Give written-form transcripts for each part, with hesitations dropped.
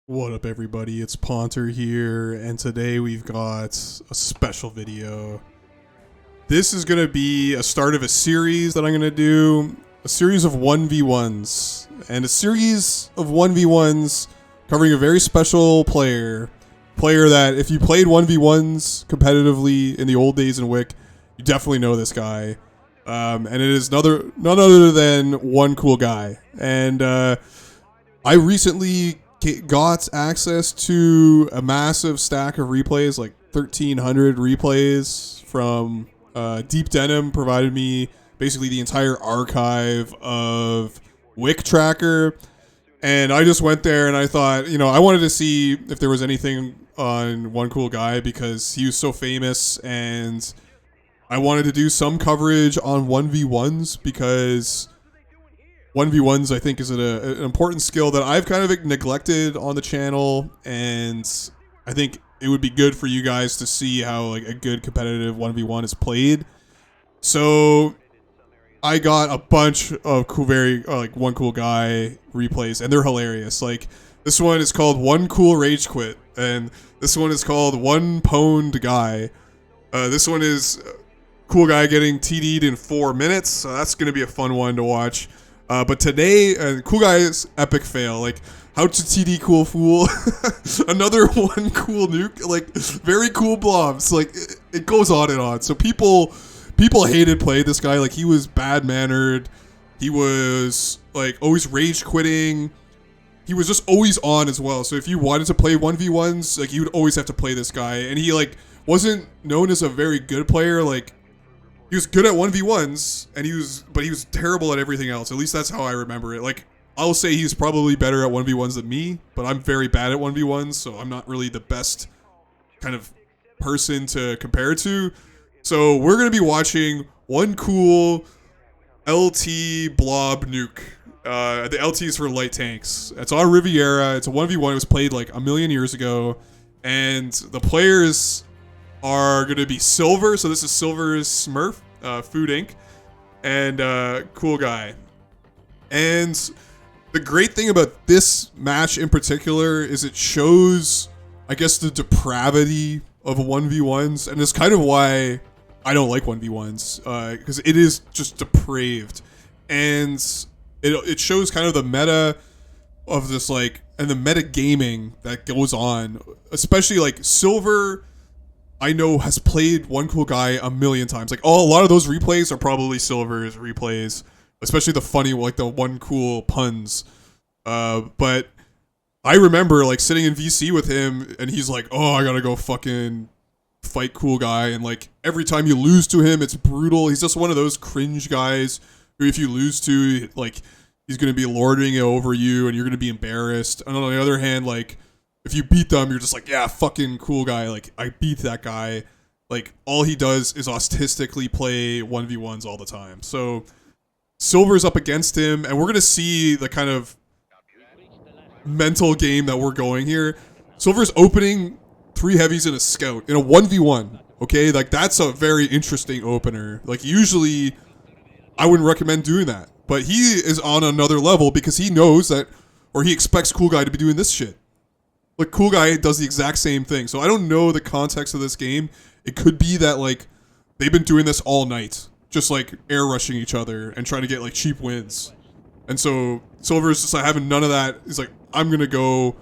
What up, everybody? It's Ponter here, and today we've got a special video. This is going to be a start of a series that I'm going to do, a series of 1v1s, and a series of 1v1s covering a very special player that if you played 1v1s competitively in the old days in Wick, you definitely know this guy. And it is none other than One Cool Guy. And I recently got access to a massive stack of replays, like 1,300 replays from Deep Denim provided me basically the entire archive of Wick Tracker. And I just went there and I thought, I wanted to see if there was anything on One Cool Guy because he was so famous, and I wanted to do some coverage on 1v1s because 1v1s I think is an important skill that I've kind of neglected on the channel, and I think it would be good for you guys to see how like a good competitive 1v1 is played. So I got a bunch of One Cool Guy replays, and they're hilarious. Like this one is called One Cool Rage Quit, and this one is called One Pwned Guy. This one is Cool Guy getting TD'd in 4 minutes, so that's going to be a fun one to watch. But today, Cool Guy's epic fail, like how to TD Cool Fool, another One Cool Nuke, like very cool blobs, like it goes on and on. So people hated playing this guy, like he was bad mannered, he was like always rage quitting, he was just always on as well. So if you wanted to play 1v1s, like you would always have to play this guy, and he like wasn't known as a very good player. Like he was good at 1v1s, but he was terrible at everything else. At least that's how I remember it. Like, I'll say he's probably better at 1v1s than me, but I'm very bad at 1v1s, so I'm not really the best kind of person to compare to. So we're going to be watching One Cool LT Blob Nuke. The LT is for light tanks. It's on Riviera. It's a 1v1. It was played like a million years ago. And the players are going to be Silver. So this is Silver's Smurf, Food Inc., and Cool Guy. And the great thing about this match in particular is it shows, I guess, the depravity of 1v1s. And it's kind of why I don't like 1v1s, because it is just depraved. And it shows kind of the meta of this, like, and the meta gaming that goes on. Especially, like, Silver, I know, has played One Cool Guy a million times. Like, a lot of those replays are probably Silver's replays, especially the funny, like the One Cool puns. But I remember like sitting in VC with him, and he's like, "Oh, I gotta go fucking fight Cool Guy," and like every time you lose to him, it's brutal. He's just one of those cringe guys who, if you lose to, like, he's gonna be lording it over you, and you're gonna be embarrassed. And on the other hand, like, if you beat them, you're just like, yeah, fucking Cool Guy. Like, I beat that guy. Like, all he does is autistically play 1v1s all the time. So, Silver's up against him, and we're going to see the kind of mental game that we're going here. Silver's opening 3 heavies and a scout in a 1v1. Okay? Like, that's a very interesting opener. Like, usually, I wouldn't recommend doing that. But he is on another level because he knows that, or he expects Cool Guy to be doing this shit. Like, Cool Guy does the exact same thing. So I don't know the context of this game. It could be that, like, they've been doing this all night. Just, like, air rushing each other and trying to get, like, cheap wins. And so Silver's just, like, having none of that. He's like, I'm going to go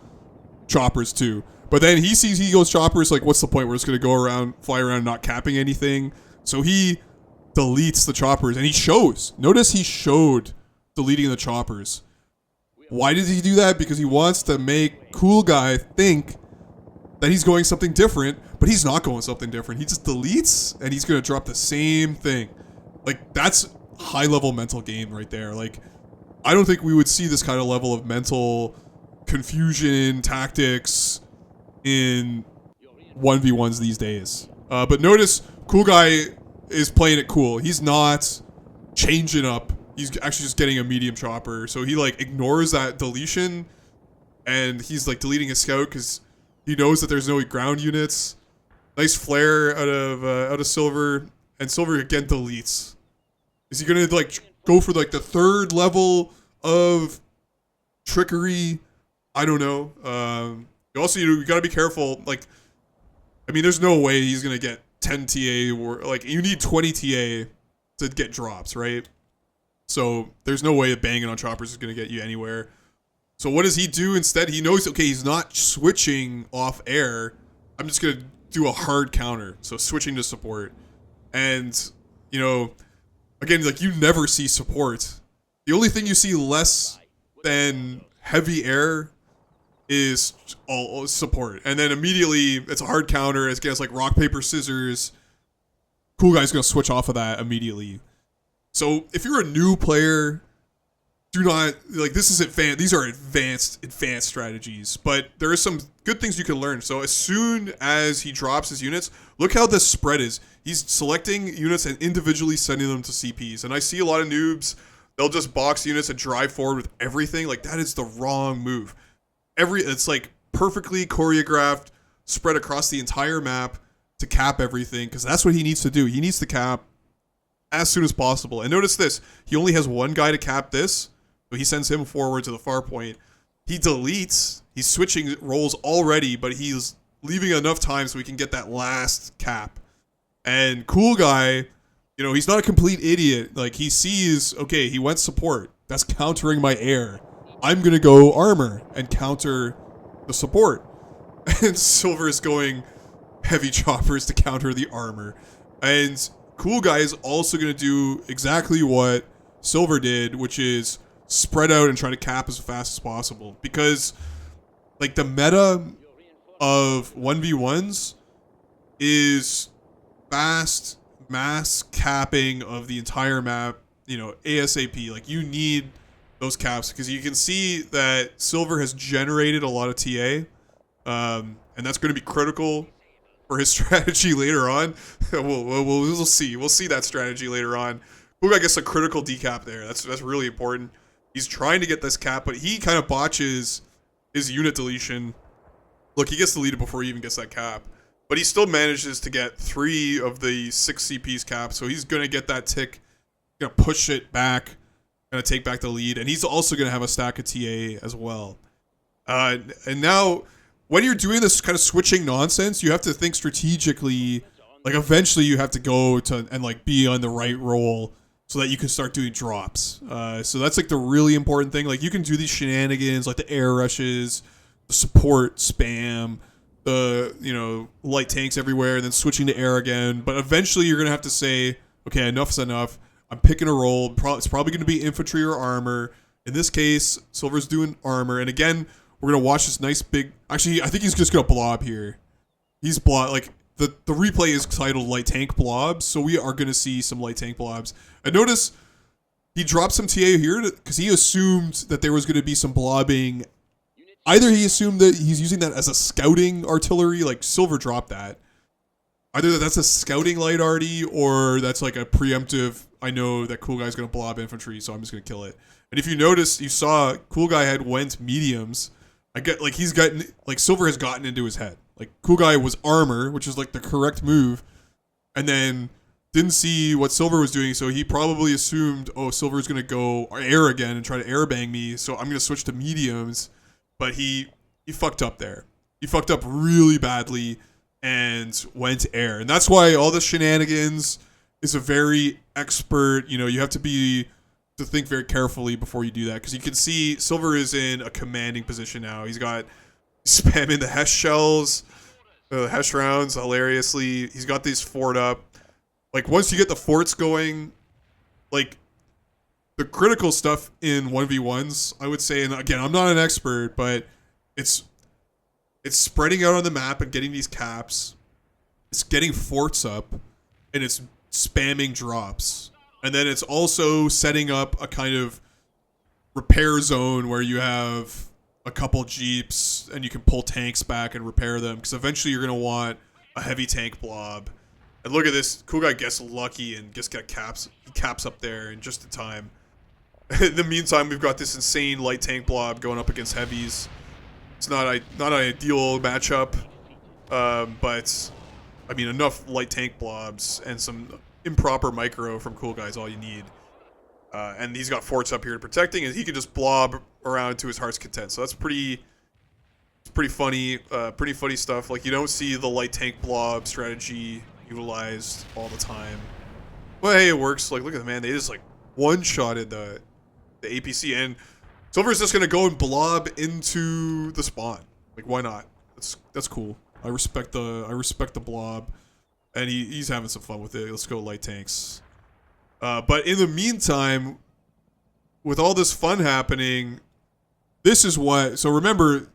choppers, too. But then he sees he goes choppers. Like, what's the point? We're just going to go around, fly around, not capping anything. So he deletes the choppers. And he shows. Notice he showed deleting the choppers. Why did he do that? Because he wants to make Cool Guy think that he's going something different, but he's not going something different. He just deletes, and he's going to drop the same thing. Like, that's high-level mental game right there. Like, I don't think we would see this kind of level of mental confusion, tactics in 1v1s these days. But notice, Cool Guy is playing it cool. He's not changing up. He's actually just getting a medium chopper. So he, like, ignores that deletion, and he's, like, deleting his scout because he knows that there's no ground units. Nice flare out of Silver, and Silver again deletes. Is he going to, like, go for, like, the 3rd level of trickery I don't know. You gotta be careful. Like, I mean, there's no way he's gonna get 10 TA or like you need 20 TA to get drops, right? So there's no way banging on choppers is gonna get you anywhere. So what does he do instead? He knows, okay, he's not switching off air. I'm just gonna do a hard counter. So switching to support, and you know, again, like you never see support. The only thing you see less than heavy air is all support, and then immediately it's a hard counter. It's gets like rock paper scissors. Cool guy's gonna switch off of that immediately. So if you're a new player, do not like this is advanced. These are advanced strategies, but there are some good things you can learn. So as soon as he drops his units, look how the spread is. He's selecting units and individually sending them to CPs. And I see a lot of noobs, they'll just box units and drive forward with everything. Like that is the wrong move. It's like perfectly choreographed, spread across the entire map to cap everything, because that's what he needs to do. He needs to cap as soon as possible. And notice this, he only has one guy to cap this, so he sends him forward to the far point. He deletes, he's switching roles already, but he's leaving enough time so we can get that last cap. And cool guy, you know, he's not a complete idiot. Like he sees, okay, he went support. That's countering my air. I'm going to go armor and counter the support. And Silver is going heavy choppers to counter the armor. And cool guy is also going to do exactly what Silver did, which is spread out and try to cap as fast as possible. Because like the meta of 1v1s is fast mass capping of the entire map, you know, ASAP. Like you need those caps because you can see that Silver has generated a lot of TA, and that's going to be critical for his strategy later on. We'll see. We'll see that strategy later on. Cool guy gets a critical decap there. That's really important. He's trying to get this cap, but he kind of botches his unit deletion. Look, he gets deleted before he even gets that cap, but he still manages to get 3 of the 6 CPs cap, so he's going to get that tick, going to push it back, going to take back the lead, and he's also going to have a stack of TA as well. And now, when you're doing this kind of switching nonsense, you have to think strategically. Like, eventually you have to go to and, like, be on the right role so that you can start doing drops. So that's, like, the really important thing. Like, you can do these shenanigans, like the air rushes, the support spam, the, you know, light tanks everywhere, and then switching to air again. But eventually you're going to have to say, okay, enough's enough. I'm picking a role. It's probably going to be infantry or armor. In this case, Silver's doing armor. And again, we're going to watch this nice big... Actually, I think he's just going to blob here. He's blob... Like, the replay is titled Light Tank Blobs, so we are going to see some Light Tank Blobs. And notice he dropped some TA here because he assumed that there was going to be some blobbing. Either he assumed that he's using that as a scouting artillery, like Silver dropped that. Either that's a scouting light arty, or that's like a preemptive, I know that cool guy's going to blob infantry, so I'm just going to kill it. And if you notice, you saw cool guy had went mediums. I get like he's gotten like Silver has gotten into his head. Like cool guy was armor, which is like the correct move, and then didn't see what Silver was doing, so he probably assumed, oh, Silver's going to go air again and try to air bang me, so I'm going to switch to mediums. But he fucked up there. He fucked up really badly and went air. And that's why all the shenanigans is a very expert, you know, you have to think very carefully before you do that. Because you can see Silver is in a commanding position now. He's got spamming the Hesh shells, Hesh rounds, hilariously. He's got these fort up. Like, once you get the forts going, like, the critical stuff in 1v1s, I would say, and again, I'm not an expert, but it's spreading out on the map and getting these caps. It's getting forts up, and it's spamming drops. And then it's also setting up a kind of repair zone where you have a couple jeeps and you can pull tanks back and repair them, because eventually you're going to want a heavy tank blob. And look at this, cool guy gets lucky and just got caps. He caps up there in just in time. In the meantime, we've got this insane light tank blob going up against heavies. It's not an ideal matchup, but I mean, enough light tank blobs and some improper micro from cool guys, all you need. And he's got forts up here to protecting, and he can just blob around to his heart's content. So that's pretty It's pretty funny stuff. Like, you don't see the light tank blob strategy utilized all the time. But hey, it works. Like, look at the man. They just like one-shotted the APC, and Silver's just gonna go and blob into the spawn. Like, why not? That's cool. I respect the blob, and he's having some fun with it. Let's go light tanks. But in the meantime, with all this fun happening, this is what. So remember,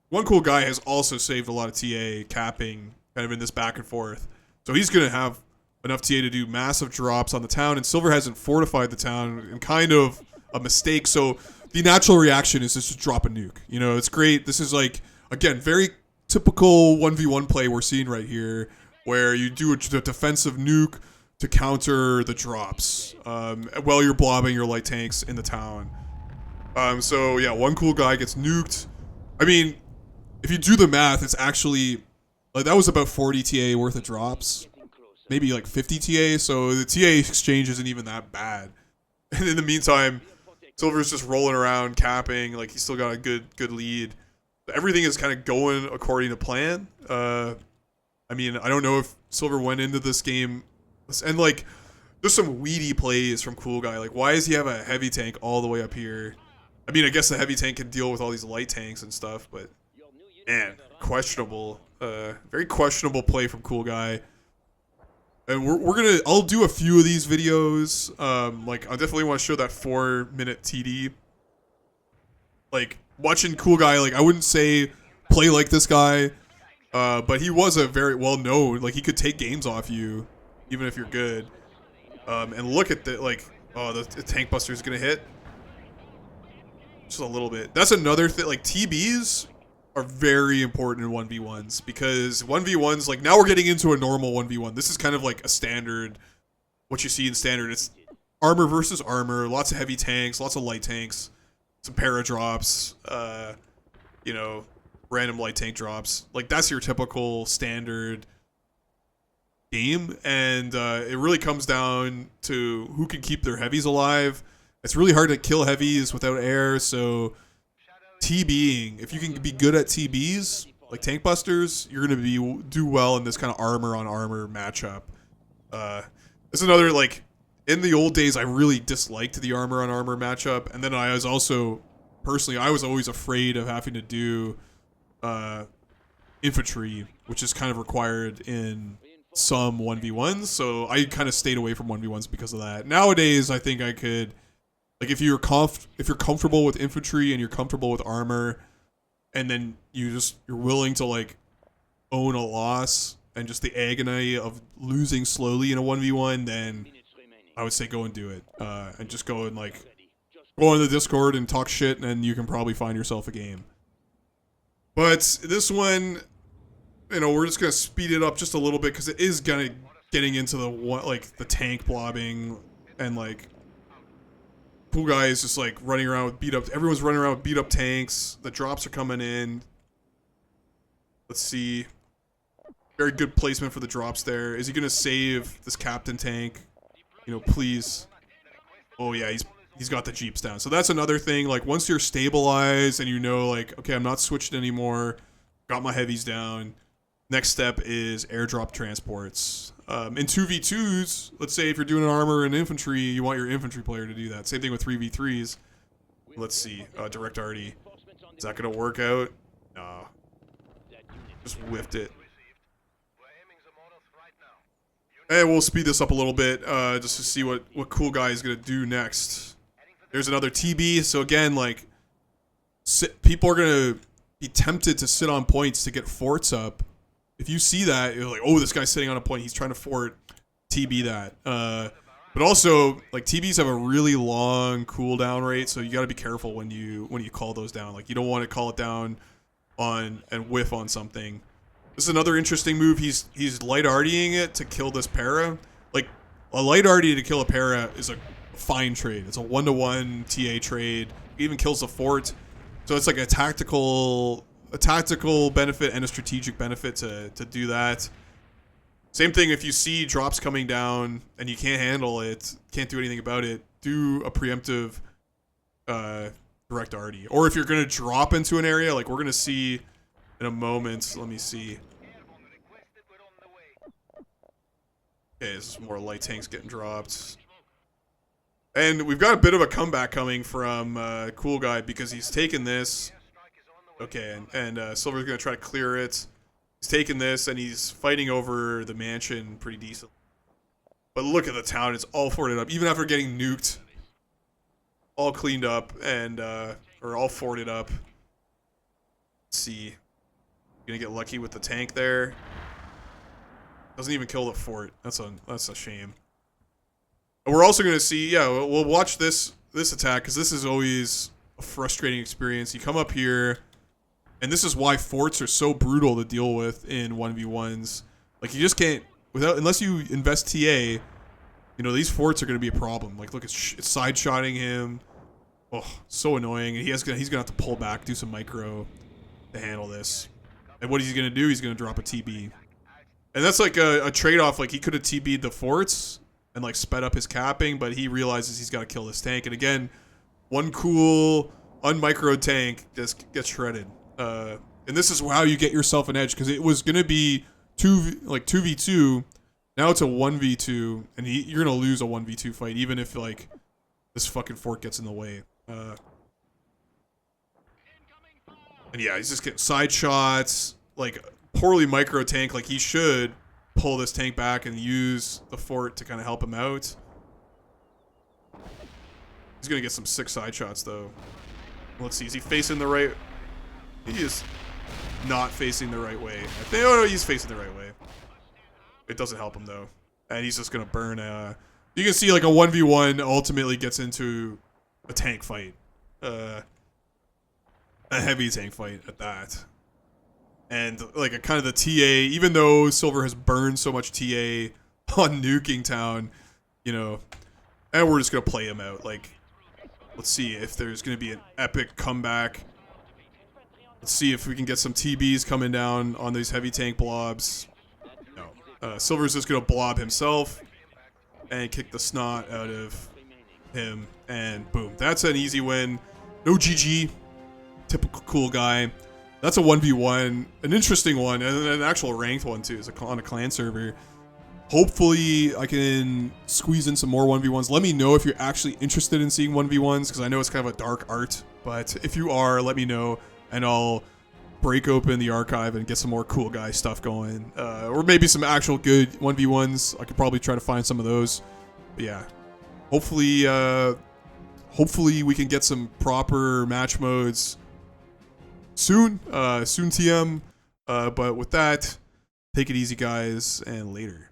one cool guy has also saved a lot of TA capping, kind of in this back and forth. So he's gonna have enough TA to do massive drops on the town, and Silver hasn't fortified the town, and kind of a mistake. So the natural reaction is just to drop a nuke. You know, it's great. This is like, again, very typical 1v1 play we're seeing right here, where you do a defensive nuke to counter the drops while you're blobbing your light tanks in the town. So yeah, one cool guy gets nuked. I mean, if you do the math, it's actually like that was about 40 TA worth of drops, maybe like 50 TA. So the TA exchange isn't even that bad. And in the meantime, Silver's just rolling around capping. Like, he's still got a good lead. Everything is kind of going according to plan. I mean, I don't know if Silver went into this game and like there's some weedy plays from Cool Guy. Like, why does he have a heavy tank all the way up here? I mean, I guess the heavy tank can deal with all these light tanks and stuff, but man, questionable. Very questionable play from Cool Guy. And I'll do a few of these videos. Like, I definitely want to show that 4-minute TD. Like, watching Cool Guy, like, I wouldn't say play like this guy, but he was a very well-known, like, he could take games off you, even if you're good. And look at the, like, oh, the tank buster is going to hit. Just a little bit. That's another thing, like, TBs are very important in 1v1s, because 1v1s, like, now we're getting into a normal 1v1. This is kind of like a standard, what you see in standard. It's armor versus armor, lots of heavy tanks, lots of light tanks, some para drops, you know, random light tank drops. Like, that's your typical standard game, and it really comes down to who can keep their heavies alive. It's really hard to kill heavies without air, so TBing, if you can be good at TBs, like tank busters, you're going to do well in this kind of armor on armor matchup. It's another, like, in the old days, I really disliked the armor on armor matchup, and then I was also, personally, I was always afraid of having to do infantry, which is kind of required in some 1v1s, so I kind of stayed away from 1v1s because of that. Nowadays, I think I could, like, if you're comfortable with infantry and you're comfortable with armor, and then you're willing to, like, own a loss and just the agony of losing slowly in a 1v1, then I would say go and do it. And just go and, like, go on the Discord and talk shit, and you can probably find yourself a game. But this one, you know, we're just gonna speed it up just a little bit because it is getting into the tank blobbing, and, like, Cool Guy is just, like, running around with beat up. Everyone's running around with beat up tanks. The drops are coming in. Let's see. Very good placement for the drops there. Is he gonna save this captain tank? You know, please. Oh yeah, he's got the jeeps down. So that's another thing. Like, once you're stabilized and you know, like, okay, I'm not switched anymore, got my heavies down. Next step is airdrop transports. In 2v2s, let's say if you're doing an armor and infantry, you want your infantry player to do that. Same thing with 3v3s. Let's see. Direct arty. Is that going to work out? No. Just whiffed it. And we'll speed this up a little bit just to see what Cool Guy is going to do next. There's another TB. So again, like, people are going to be tempted to sit on points to get forts up. If you see that, you're like, oh, this guy's sitting on a point. He's trying to fort TB that. But also, like, TBs have a really long cooldown rate, so you got to be careful when you call those down. Like, you don't want to call it down on and whiff on something. This is another interesting move. He's light artying it to kill this para. Like, a light arty to kill a para is a fine trade. It's a 1-to-1 TA trade. It even kills the fort. So it's like a tactical benefit and a strategic benefit to do that. Same thing if you see drops coming down and you can't handle it, can't do anything about it, do a preemptive direct arty. Or if you're going to drop into an area, like we're going to see in a moment. Let me see. Okay, this is more light tanks getting dropped. And we've got a bit of a comeback coming from Cool Guy because he's taken this. Okay, and Silver's going to try to clear it. He's taking this, and he's fighting over the mansion pretty decently. But look at the town. It's all forted up. Even after getting nuked. All cleaned up, and or all forted up. Let's see. Gonna get lucky with the tank there. Doesn't even kill the fort. That's a shame. And we're also gonna see, yeah, we'll watch this attack because this is always a frustrating experience. You come up here, and this is why forts are so brutal to deal with in 1v1s. Like you just can't unless you invest TA. You know these forts are gonna be a problem. Like look, it's side-shotting him. Oh, so annoying. And he's gonna have to pull back, do some micro to handle this. And what he's gonna do? He's gonna drop a TB. And that's like a trade-off. Like he could have TB'd the forts and like sped up his capping, but he realizes he's got to kill this tank. And again, one cool unmicroed tank just gets shredded. And this is how you get yourself an edge because it was gonna be 2v2. Now it's a 1v2, and you're gonna lose a 1v2 fight even if like this fucking fort gets in the way. And yeah, he's just getting side shots, like poorly micro tank. Like he should pull this tank back and use the fort to kind of help him out. He's gonna get some sick side shots though. Let's see, is he facing the right? He is not facing the right way. I think, oh no, he's facing the right way. It doesn't help him though, and he's just gonna burn. You can see like a 1v1 ultimately gets into a tank fight, a heavy tank fight at that. And like a kind of the TA, even though Silver has burned so much TA on nuking town, you know, and we're just gonna play him out. Like, let's see if there's gonna be an epic comeback. Let's see if we can get some TBs coming down on these heavy tank blobs. No, Silver's just gonna blob himself and kick the snot out of him, and boom, that's an easy win. No GG, typical Cool Guy. That's a 1v1, an interesting one, and an actual ranked one too. It's on a clan server. Hopefully I can squeeze in some more 1v1s. Let me know if you're actually interested in seeing 1v1s, because I know it's kind of a dark art, but if you are, let me know, and I'll break open the archive and get some more Cool Guy stuff going. Or maybe some actual good 1v1s. I could probably try to find some of those. But yeah, hopefully we can get some proper match modes soon TM. But with that, take it easy guys, and later.